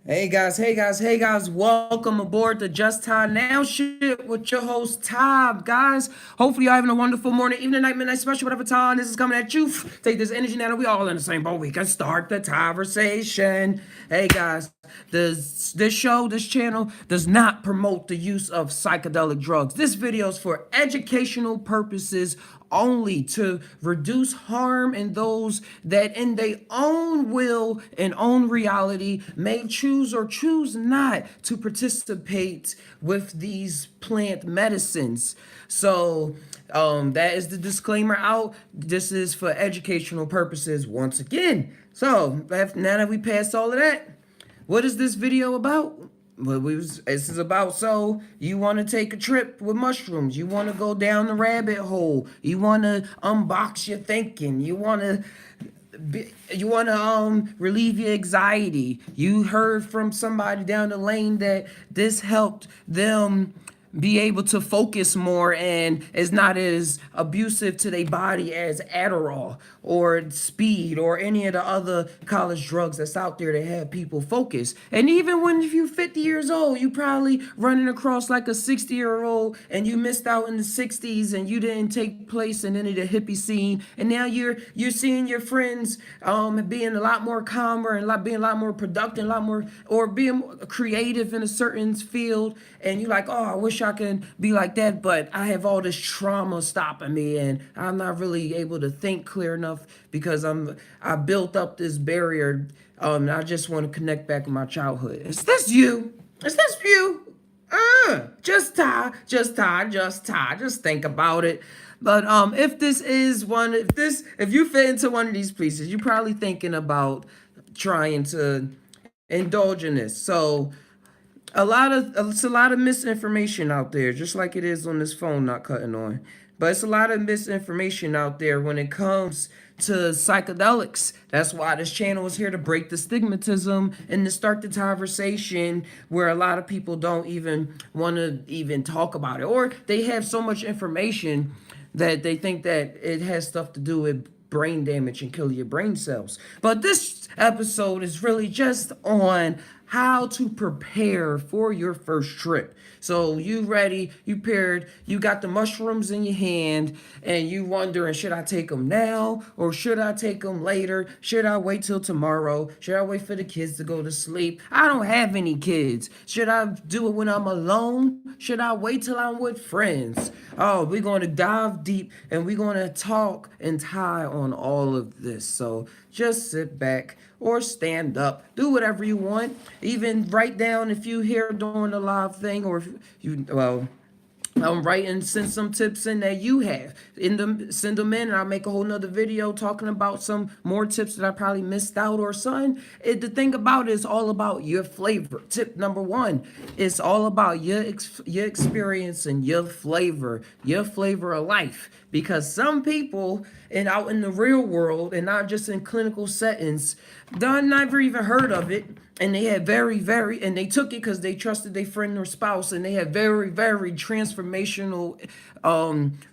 Hey guys, welcome aboard the Just Ty Now shit with your host Ty, guys. Hopefully you're having a wonderful morning, evening, night, midnight, special, whatever time this is coming at you. Take this energy now that we all in the same boat. We can start the conversation. Hey guys, this channel does not promote the use of psychedelic drugs. This video is for educational purposes only, to reduce harm in those that in their own will and own reality may choose or choose not to participate with these plant medicines. So that is the disclaimer out. This is for educational purposes once again. So now that we passed all of that, what is this video about? This is about, so you want to take a trip with mushrooms, you want to go down the rabbit hole, you want to unbox your thinking, you want to relieve your anxiety. You heard from somebody down the lane that this helped them be able to focus more and is not as abusive to their body as Adderall or speed or any of the other college drugs that's out there that have people focus. And even when if you're 50 years old, you probably running across like a 60-year-old and you missed out in the 60s and you didn't take place in any of the hippie scene, and now you're seeing your friends being a lot more calmer and being a lot more productive, a lot more, or being creative in a certain field, and you're like, oh, I wish I can be like that, but I have all this trauma stopping me and I'm not really able to think clear enough because I built up this barrier. I just want to connect back with my childhood. Is this you? Is this you? Just think about it. But if you fit into one of these pieces, you're probably thinking about trying to indulge in this. So it's a lot of misinformation out there, just like it is on this phone not cutting on. But it's a lot of misinformation out there when it comes to psychedelics. That's why this channel is here, to break the stigmatism and to start the conversation where a lot of people don't even want to even talk about it, or they have so much information that they think that it has stuff to do with brain damage and kill your brain cells. But this episode is really just on how to prepare for your first trip. So you ready, you paired, you got the mushrooms in your hand, and you wondering, should I take them now or should I take them later? Should I wait till tomorrow? Should I wait for the kids to go to sleep? I don't have any kids. Should I do it when I'm alone? Should I wait till I'm with friends? Oh, we're going to dive deep and we're going to talk and tie on all of this. So just sit back or stand up, do whatever you want. Even write down if you hear during the live thing, or if you, well, write and send some tips in that you have. Send them in, and I'll make a whole nother video talking about some more tips that I probably missed out or something. The thing about it is all about your flavor. Tip number one, it's all about your experience and your flavor of life. Because some people out in the real world and not just in clinical settings, done never even heard of it, and they had and they took it because they trusted their friend or spouse, and they had very transformational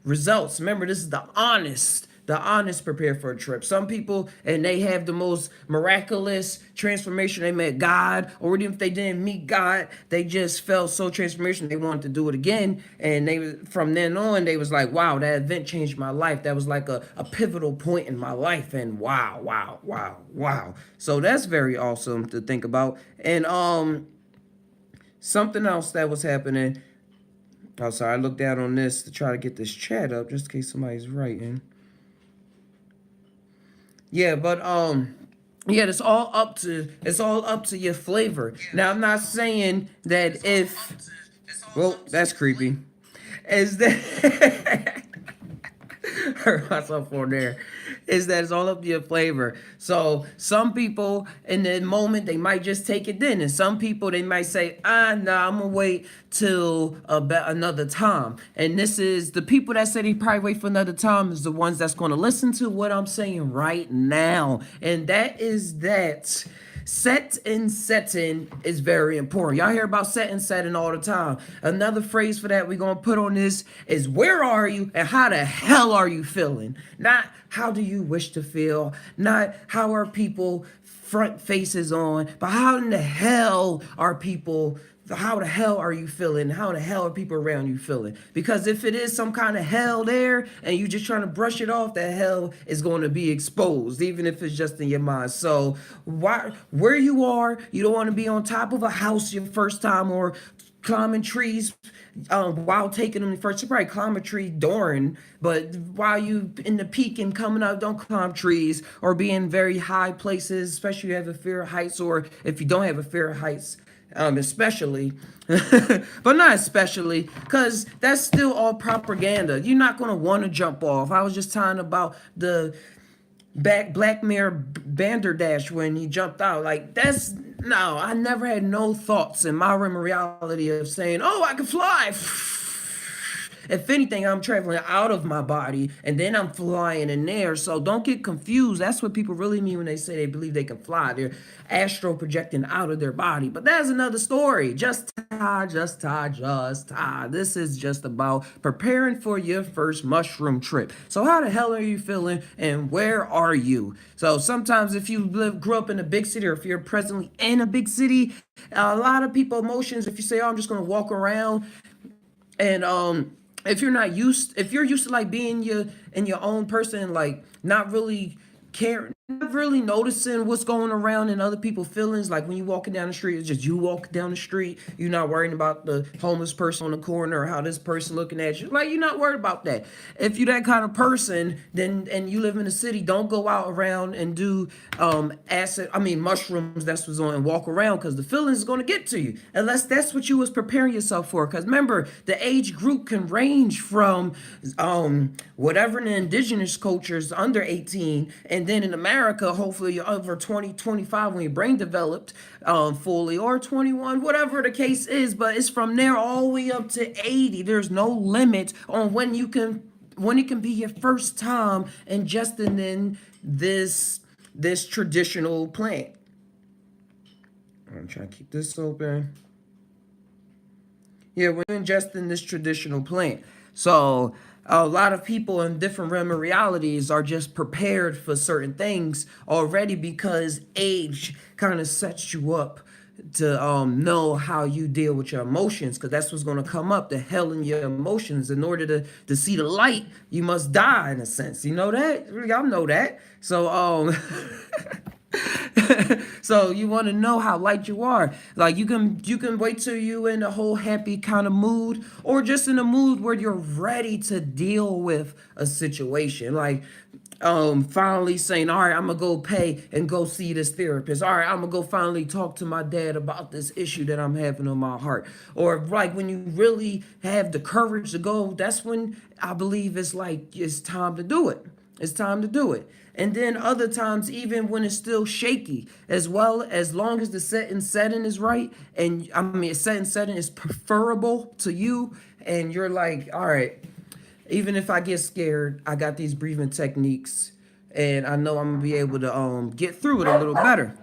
results. Remember, this is the honest prepare for a trip. Some people, and they have the most miraculous transformation. They met God, or even if they didn't meet God, they just felt so transformation they wanted to do it again. And from then on, they was like, wow, that event changed my life. That was like a pivotal point in my life. And wow. So that's very awesome to think about. And something else that was happening. Oh, sorry, I looked down on this to try to get this chat up just in case somebody's writing. Yeah, but yeah, it's all up to your flavor. Now, I'm not saying that if, well, that's creepy. Is that hurt myself on there? Is that it's all up to your flavor. So some people in the moment they might just take it then, and some people they might say, nah, I'm gonna wait till another time. And this is the people that say they probably wait for another time is the ones that's gonna listen to what I'm saying right now, and that is that Set and setting is very important. Y'all hear about set and setting all the time. Another phrase for that we're going to put on this is where are you and how the hell are you feeling? Not how do you wish to feel, not how are people front faces on, but how in the hell are people, how the hell are you feeling? How the hell are people around you feeling? Because if it is some kind of hell there and you just trying to brush it off, that hell is going to be exposed, even if it's just in your mind. So where you are, you don't want to be on top of a house your first time or climbing trees while taking them first. You probably climb a tree during, but while you in the peak and coming up, don't climb trees or be in very high places, especially if you have a fear of heights, or if you don't have a fear of heights, especially, but not especially, because that's still all propaganda. You're not going to want to jump off. I was just talking about the Black Mirror Banderdash when he jumped out. Like, that's, no, I never had no thoughts in my realm of reality of saying, oh, I can fly. If anything, I'm traveling out of my body and then I'm flying in there. So don't get confused. That's what people really mean when they say they believe they can fly. They're astral projecting out of their body. But that's another story. Just tie. This is just about preparing for your first mushroom trip. So how the hell are you feeling and where are you? So sometimes if you grew up in a big city, or if you're presently in a big city, a lot of people emotions, if you say, oh, I'm just going to walk around and if you're used to like being your own person, like not really caring, not really noticing what's going around in other people's feelings. Like when you walking down the street, it's just you walking down the street. You're not worrying about the homeless person on the corner or how this person looking at you. Like you're not worried about that. If you're that kind of person, then and you live in the city, don't go out around and do mushrooms. That's what's on and walk around because the feelings is going to get to you unless that's what you was preparing yourself for. Because remember, the age group can range from whatever in the indigenous cultures under 18, and then in America, hopefully you're over 20, 25 when your brain developed fully, or 21, whatever the case is. But it's from there all the way up to 80. There's no limit on when it can be your first time ingesting in this traditional plant. I'm trying to keep this open. Yeah, we're ingesting this traditional plant. So a lot of people in different realm of realities are just prepared for certain things already because age kind of sets you up to know how you deal with your emotions, because that's what's going to come up, the hell in your emotions. In order to see the light, you must die in a sense. You know that? Y'all know that. So so you want to know how light you are. Like you can wait till you in a whole happy kind of mood, or just in a mood where you're ready to deal with a situation. Like finally saying, all right, I'm gonna go pay and go see this therapist. All right, I'm gonna go finally talk to my dad about this issue that I'm having on my heart. Or like when you really have the courage to go, that's when I believe it's like it's time to do it. It's time to do it. And then other times, even when it's still shaky, as long as the setting is right, and I mean, setting is preferable to you, and you're like, all right, even if I get scared, I got these breathing techniques, and I know I'm gonna be able to get through it a little better.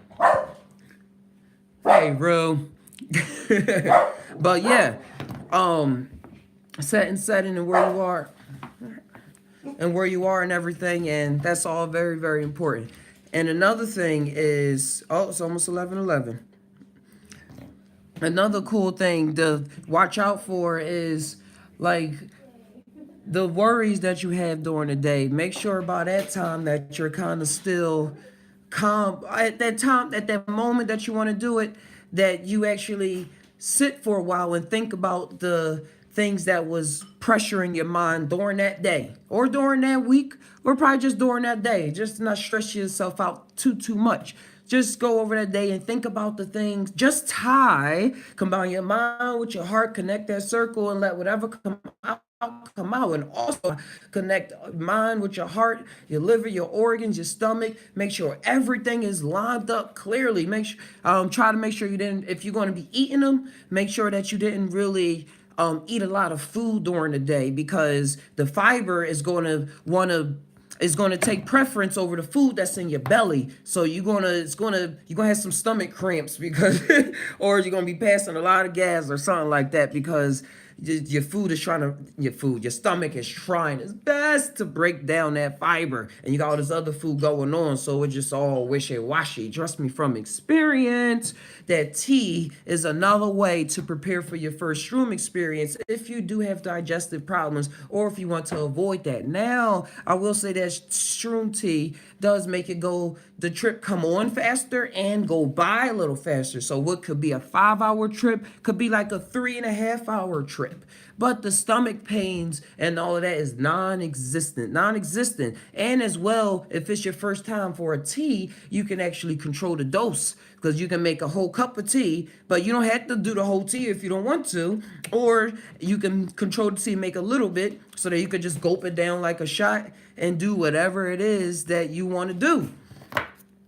Hey, bro. But yeah, setting and where you are and everything, and that's all very, very important. And another thing is, oh, it's almost 11:11. Another cool thing to watch out for is like the worries that you have during the day. Make sure by that time that you're kind of still calm at that time, at that moment that you want to do it, that you actually sit for a while and think about the things that was pressuring your mind during that day or during that week, or probably just during that day. Just not stress yourself out too much. Just go over that day and think about the things. Just combine your mind with your heart, connect that circle, and let whatever come out. And also connect mind with your heart, your liver, your organs, your stomach. Make sure everything is lined up clearly. Try to make sure you didn't, if you're going to be eating them, make sure that you didn't really eat a lot of food during the day, because the fiber is going to want to is going to take preference over the food that's in your belly. So you're gonna have some stomach cramps because, or you're gonna be passing a lot of gas or something like that because your stomach is trying its best to break down that fiber, and you got all this other food going on, so it's just all wishy-washy. Trust me from experience that tea is another way to prepare for your first shroom experience if you do have digestive problems or if you want to avoid that. Now, I will say that shroom tea does make it go the trip come on faster and go by a little faster. So what could be a 5-hour trip could be like a 3.5-hour trip. But the stomach pains and all of that is non-existent. And as well, if it's your first time for a tea, you can actually control the dose because you can make a whole cup of tea, but you don't have to do the whole tea if you don't want to, or you can control the tea, make a little bit so that you could just gulp it down like a shot and do whatever it is that you want to do.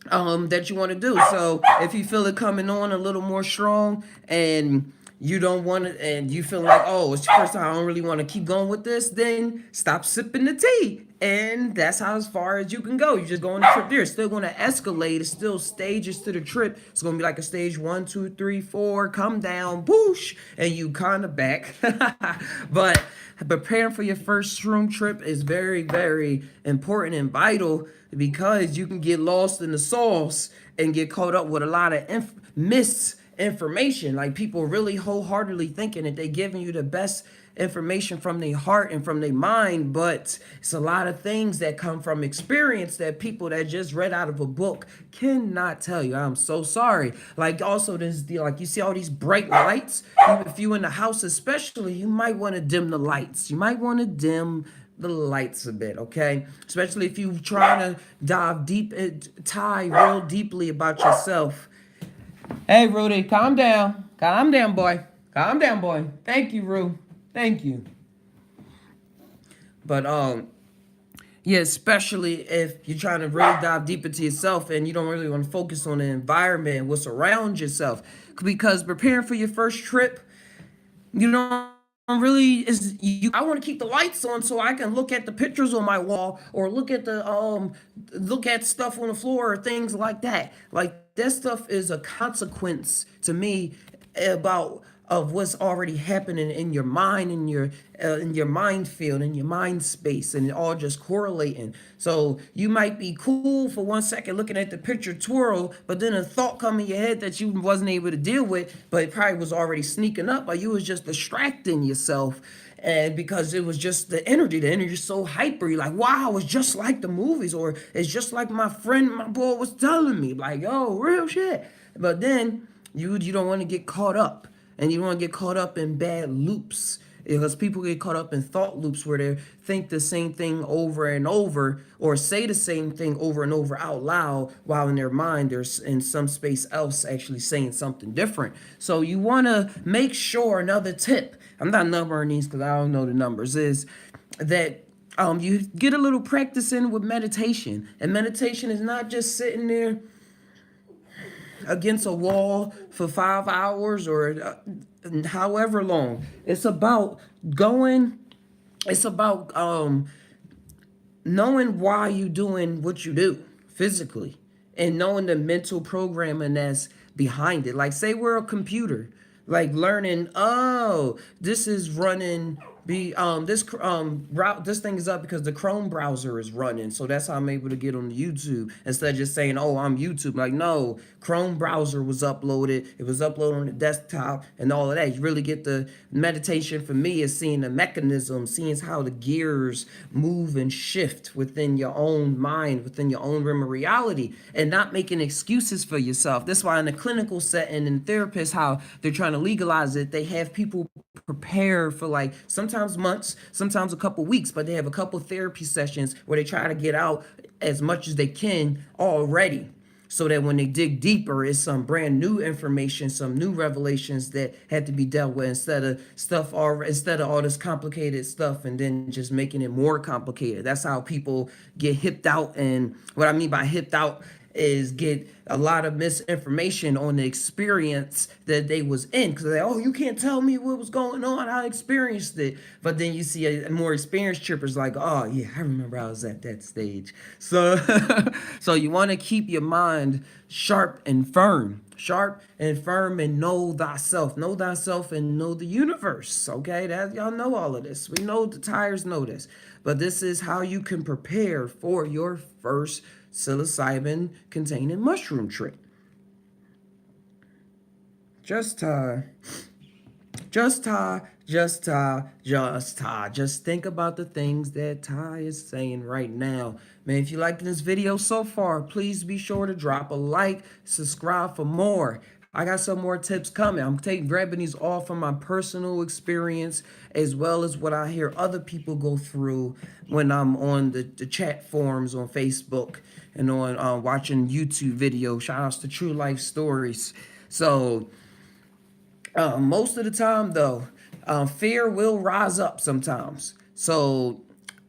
So if you feel it coming on a little more strong and you don't want to, and you feel like, oh, it's the first time, I don't really want to keep going with this, then stop sipping the tea. And that's how as far as you can go. You just go on the trip there. It's still going to escalate. It's still stages to the trip. It's going to be like a stage 1, 2, 3, 4, come down, boosh, and you kind of back. But preparing for your first shroom trip is very, very important and vital because you can get lost in the sauce and get caught up with a lot of misinformation. Like people really wholeheartedly thinking that they're giving you the best information from their heart and from their mind, but it's a lot of things that come from experience that people that just read out of a book cannot tell you. I'm so sorry. Like also like you see all these bright lights. If you in the house especially, you might want to dim the lights. You might want to dim the lights a bit, okay? Especially if you're trying to dive deep, tie real deeply about yourself. Hey, Rudy, calm down. Calm down, boy. Calm down, boy. Thank you, Ru. Thank you. But yeah, especially if you're trying to really dive deep into yourself and you don't really want to focus on the environment and what's around yourself. Because preparing for your first trip, you know, really is you I want to keep the lights on so I can look at the pictures on my wall or look at stuff on the floor or things like that. Like that stuff is a consequence to me about of what's already happening in your mind, in your mind field, in your mind space, and it all just correlating. So you might be cool for 1 second looking at the picture twirl, but then a thought come in your head that you wasn't able to deal with, but it probably was already sneaking up, or you was just distracting yourself. And because it was just the energy is so hyper. You're like, wow, it's just like the movies, or it's just like my friend, my boy was telling me, like, yo, real shit. But then you don't want to get caught up. And you don't want to get caught up in bad loops because people get caught up in thought loops where they think the same thing over and over or say the same thing over and over out loud while in their mind they're in some space else actually saying something different. So you want to make sure, another tip, I'm not numbering these because I don't know the numbers, is that you get a little practice in with meditation. And meditation is not just sitting there against a wall for 5 hours or however long. It's about knowing why you doing what you do physically and knowing the mental programming that's behind it. Like say we're a computer, like learning, oh, this is running this thing is up because the Chrome browser is running, so that's how I'm able to get on YouTube instead of just saying, oh, I'm YouTube. Like, no, Chrome browser was uploaded, it was uploaded on the desktop and all of that. You really get the meditation for me is seeing the mechanism, seeing how the gears move and shift within your own mind, within your own realm of reality, and not making excuses for yourself. That's why in the clinical setting and therapists, how they're trying to legalize it, they have people prepare for like sometimes months, sometimes a couple weeks, but they have a couple therapy sessions where they try to get out as much as they can already, so that when they dig deeper, it's some brand new information, some new revelations that had to be dealt with instead of all this complicated stuff and then just making it more complicated. That's how people get hipped out. And what I mean by hipped out is get a lot of misinformation on the experience that they was in, because they, oh, you can't tell me what was going on, I experienced it. But then you see a more experienced trippers like, oh yeah, I remember I was at that stage. So so you want to keep your mind sharp and firm, and know thyself, and know the universe. Okay, that y'all know all of this. We know the Tai'ers know this, but this is how you can prepare for your first psilocybin containing mushroom trip. Just just think about the things that Ty is saying right now. Man, if you like this video so far, please be sure to drop a like, subscribe for more. I got some more tips coming. I'm grabbing these all from my personal experience, as well as what I hear other people go through when I'm on the chat forums on Facebook and on watching YouTube videos. Shout outs to True Life Stories. So most of the time, though, fear will rise up sometimes. So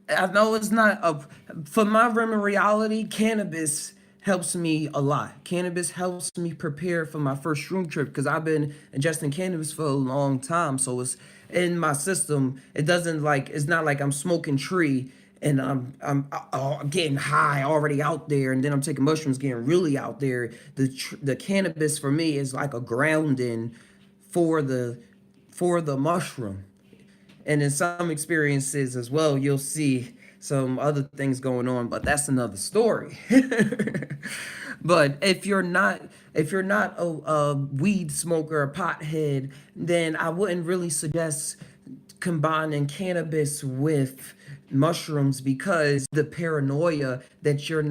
I know it's not a, for my realm of reality, cannabis helps me a lot. Cannabis helps me prepare for my first shroom trip, because I've been ingesting cannabis for a long time. So it's in my system. It doesn't like, it's not like I'm smoking tree and I'm getting high already out there, and then I'm taking mushrooms getting really out there. The cannabis for me is like a grounding for the mushroom. And in some experiences as well, you'll see some other things going on, but that's another story. But if you're not a weed smoker, a pothead, then I wouldn't really suggest combining cannabis with mushrooms, because the paranoia that you're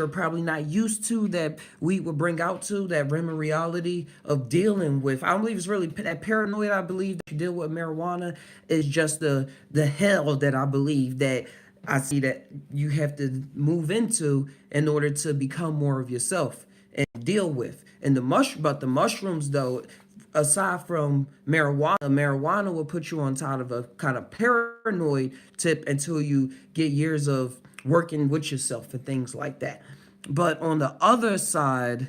probably not used to, that we would bring out to that realm of reality of dealing with. I don't believe it's really that paranoia. I believe that you deal with marijuana is just the hell that I believe that I see that you have to move into in order to become more of yourself and deal with. And but the mushrooms, though, aside from marijuana will put you on top of a kind of paranoid tip until you get years of working with yourself and things like that. But on the other side,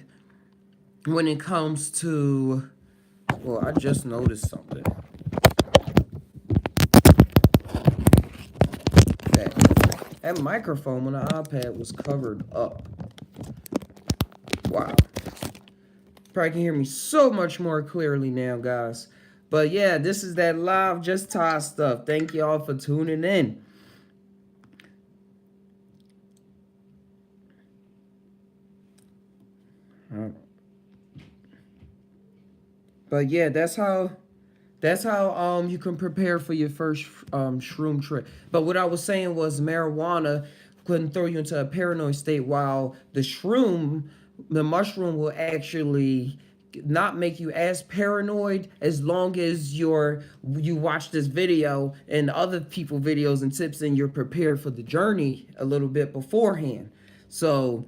when it comes to, well, I just noticed something. That microphone on the iPad was covered up. Wow. Probably can hear me so much more clearly now, guys. But yeah, this is that live Just Ty stuff. Thank y'all for tuning in. But yeah, that's how you can prepare for your first shroom trip. But what I was saying was marijuana couldn't throw you into a paranoid state, while the mushroom will actually not make you as paranoid, as long as you watch this video and other people videos and tips, and you're prepared for the journey a little bit beforehand. So,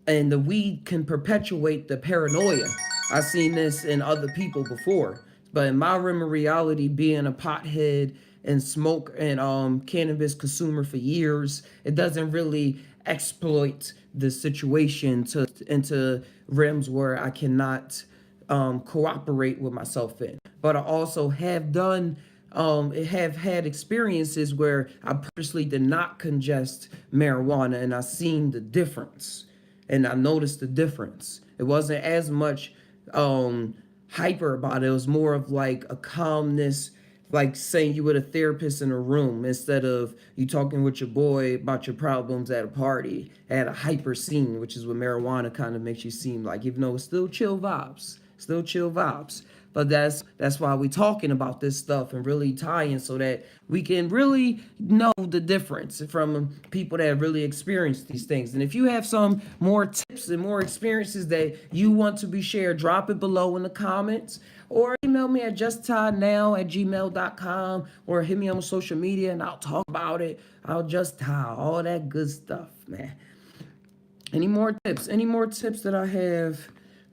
and the weed can perpetuate the paranoia. I've seen this in other people before, but in my realm of reality, being a pothead and smoke and cannabis consumer for years, it doesn't really exploit the situation to into realms where I cannot cooperate with myself in. But I also have had experiences where I purposely did not congest marijuana, and I seen the difference, and I noticed the difference. It wasn't as much hyper about it. It was more of like a calmness, like saying you with a therapist in a room, instead of you talking with your boy about your problems at a party at a hyper scene, which is what marijuana kind of makes you seem like, even though it's still chill vibes, but that's why we talking about this stuff and really tying, so that we can really know the difference from people that really experience these things. And if you have some more tips and more experiences that you want to be shared, drop it below in the comments, or email me at justtiednow@gmail.com, or hit me on social media and I'll talk about it. I'll just tie all that good stuff, man. Any more tips? Any more tips that I have?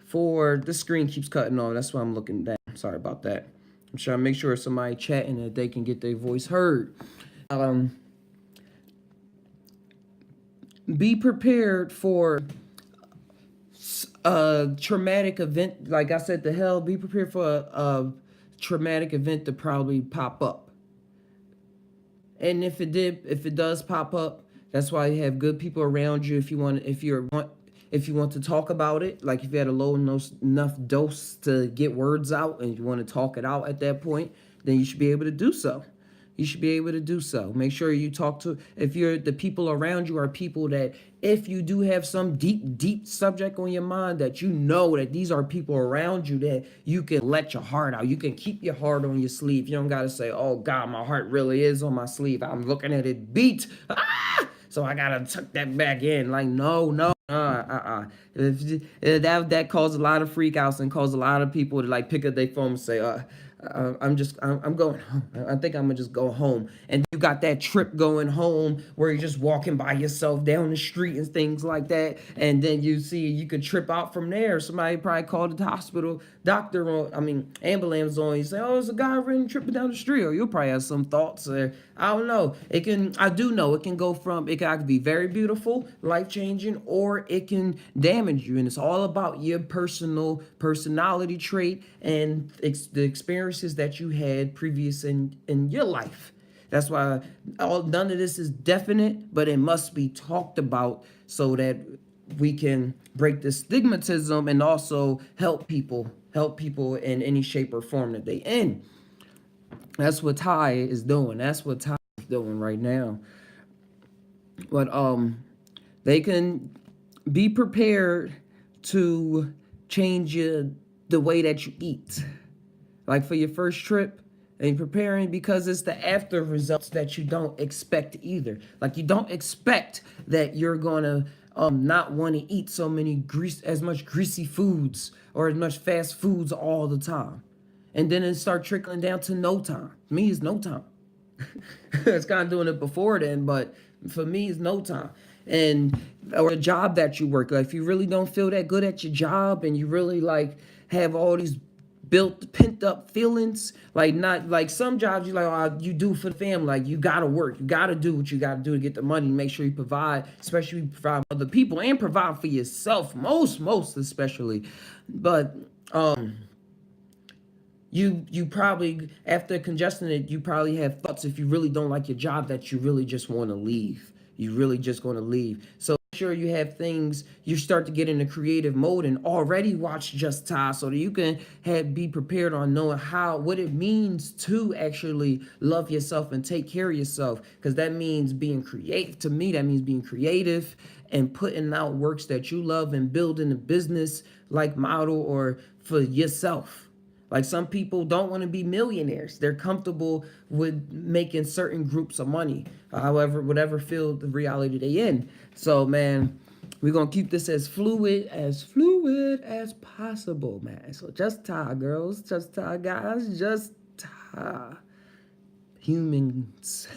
For the screen keeps cutting off. That's why I'm looking down. Sorry about that. I'm trying to make sure somebody chatting that they can get their voice heard. be prepared for a traumatic event. Like I said, the hell, be prepared for a traumatic event to probably pop up. And if it does pop up, that's why you have good people around you. If you want to talk about it, like if you had a enough dose to get words out and you want to talk it out at that point, then you should be able to do so. You should be able to do so. Make sure you talk to, if you're the people around you are people that, if you do have some deep subject on your mind, that you know that these are people around you that you can let your heart out. You can keep your heart on your sleeve. You don't got to say, oh God, my heart really is on my sleeve. I'm looking at it beat. So I got to tuck that back in. Like, no, no. That caused a lot of freakouts and caused a lot of people to like pick up their phone and say, I'm going home. I think I'm gonna just go home. And you got that trip going home where you're just walking by yourself down the street and things like that. And then you see you could trip out from there. Somebody probably called the hospital, doctor, or ambulance on. You say, oh, there's a guy running tripping down the street. Or you'll probably have some thoughts. I don't know. I do know it can go from, it can either be very beautiful, life changing, or it can damage you. And it's all about your personality trait and the experiences that you had previous in your life. That's why none of this is definite, but it must be talked about so that we can break the stigmatism and also help people in any shape or form that they in. That's what Ty is doing. That's what Ty is doing right now. But they can be prepared to change the way that you eat. Like for your first trip, and preparing because it's the after results that you don't expect either. Like you don't expect that you're gonna not want to eat as much greasy foods or as much fast foods all the time. And then it start trickling down to no time. Me, it's no time. It's kind of doing it before then, but for me, it's no time. And or a job that you work, like if you really don't feel that good at your job and you really like have all these built pent up feelings, like not like some jobs you like, oh, you do for the family, like you gotta work, you gotta do what you gotta do to get the money, make sure you provide, especially provide for other people and provide for yourself, most especially. But you probably, after congesting it, you probably have thoughts, if you really don't like your job, that you really just want to leave. You really just going to leave. So make sure you have things, you start to get in a creative mode and already watch Just Tie so that you can be prepared on knowing what it means to actually love yourself and take care of yourself. Because that means being creative. To me, that means being creative and putting out works that you love and building a business like model or for yourself. Like some people don't want to be millionaires. They're comfortable with making certain groups of money. However, whatever field the reality they in. So man, we're gonna keep this as fluid as possible, man. So just tie, girls, just tie, guys, just tie. Humans.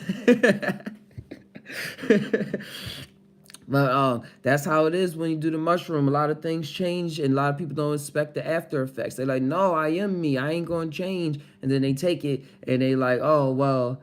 But that's how it is when you do the mushroom. A lot of things change, and a lot of people don't expect the after effects. They're like, "No, I am me. I ain't gonna change." And then they take it, and they like, "Oh well,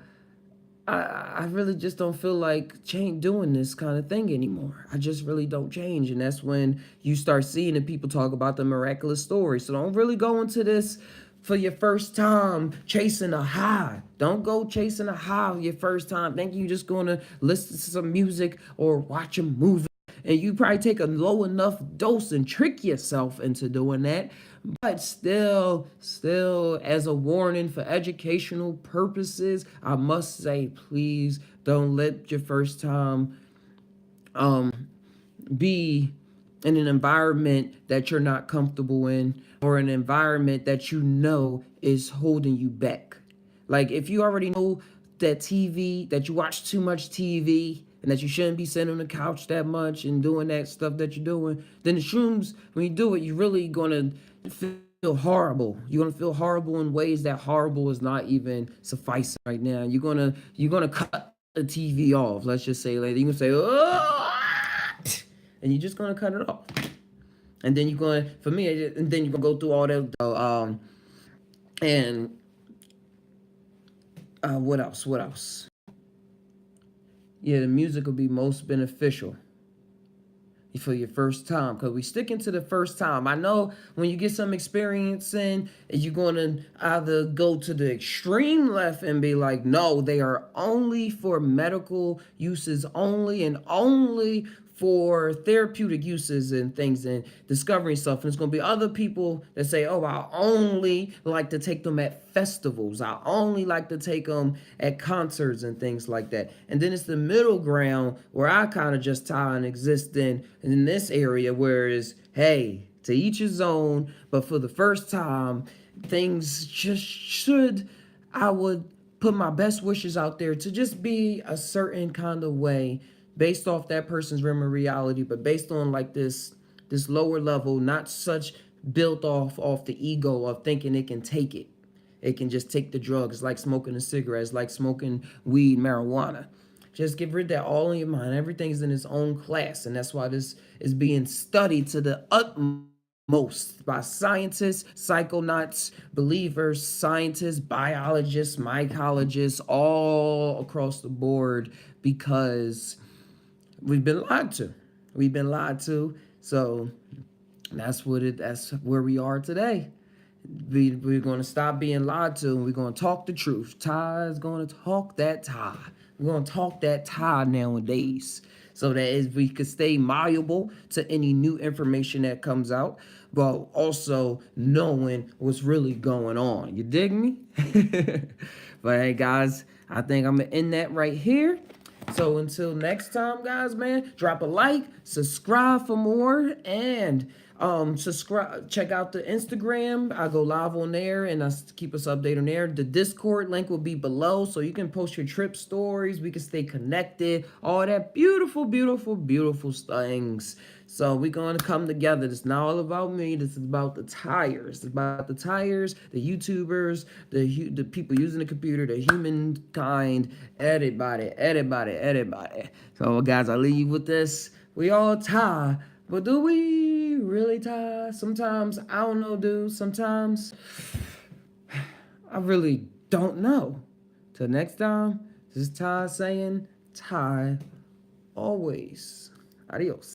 I really just don't feel like doing this kind of thing anymore. I just really don't change." And that's when you start seeing the people talk about the miraculous story. So don't really go into this for your first time chasing a high. Don't go chasing a high your first time. Think you just gonna listen to some music or watch a movie. And you probably take a low enough dose and trick yourself into doing that. But still, as a warning for educational purposes, I must say, please don't let your first time be in an environment that you're not comfortable in or an environment that you know is holding you back. Like if you already know that you watch too much TV and that you shouldn't be sitting on the couch that much and doing that stuff that you're doing, then the shrooms, when you do it, you're really gonna feel horrible. You're gonna feel horrible in ways that horrible is not even sufficing right now. You're gonna cut the TV off. Let's just say, like, you're gonna say, oh, and you're just gonna cut it off. And then you're going, for me, and then you're gonna go through all that. And what else? Yeah, the music will be most beneficial. for your first time, because we stick into the first time. I know when you get some experience in, you're going to either go to the extreme left and be like, no, they are only for medical uses only, and only for therapeutic uses and things, and discovering stuff. And there's going to be other people that say, oh, I only like to take them at festivals. I only like to take them at concerts and things like that. And then it's the middle ground where I kind of just tie and exist in this area, where it's, hey, to each his own. But for the first time, things just should, I would put my best wishes out there to just be a certain kind of way based off that person's realm of reality, but based on like this lower level, not such built off the ego of thinking it can take it. It can just take the drugs, like smoking a cigarette, it's like smoking weed, marijuana. Just get rid of that all in your mind. Everything's in its own class, and that's why this is being studied to the utmost by scientists, psychonauts, believers, scientists, biologists, mycologists, all across the board, because we've been lied to. We've been lied to. So that's where we are today. We're going to stop being lied to, and we're going to talk the truth. Ty is going to talk that Ty. We're going to talk that Ty nowadays, so that as we could stay malleable to any new information that comes out, but also knowing what's really going on. You dig me? But hey, guys, I think I'm going to end that right here. So until next time, guys, man, drop a like, subscribe for more, and subscribe. Check out the Instagram. I go live on there, and I keep us updated on there. The Discord link will be below, so you can post your trip stories. We can stay connected. All that beautiful, beautiful, beautiful things. So we're going to come together. This is not all about me. This is about the Tai'ers. It's about the Tai'ers, the YouTubers, the people using the computer, the humankind, everybody. So, guys, I leave you with this. We all tie, but do we really tie? Sometimes, I don't know, dude. Sometimes, I really don't know. Till next time, this is Ty saying, tie always. Adios.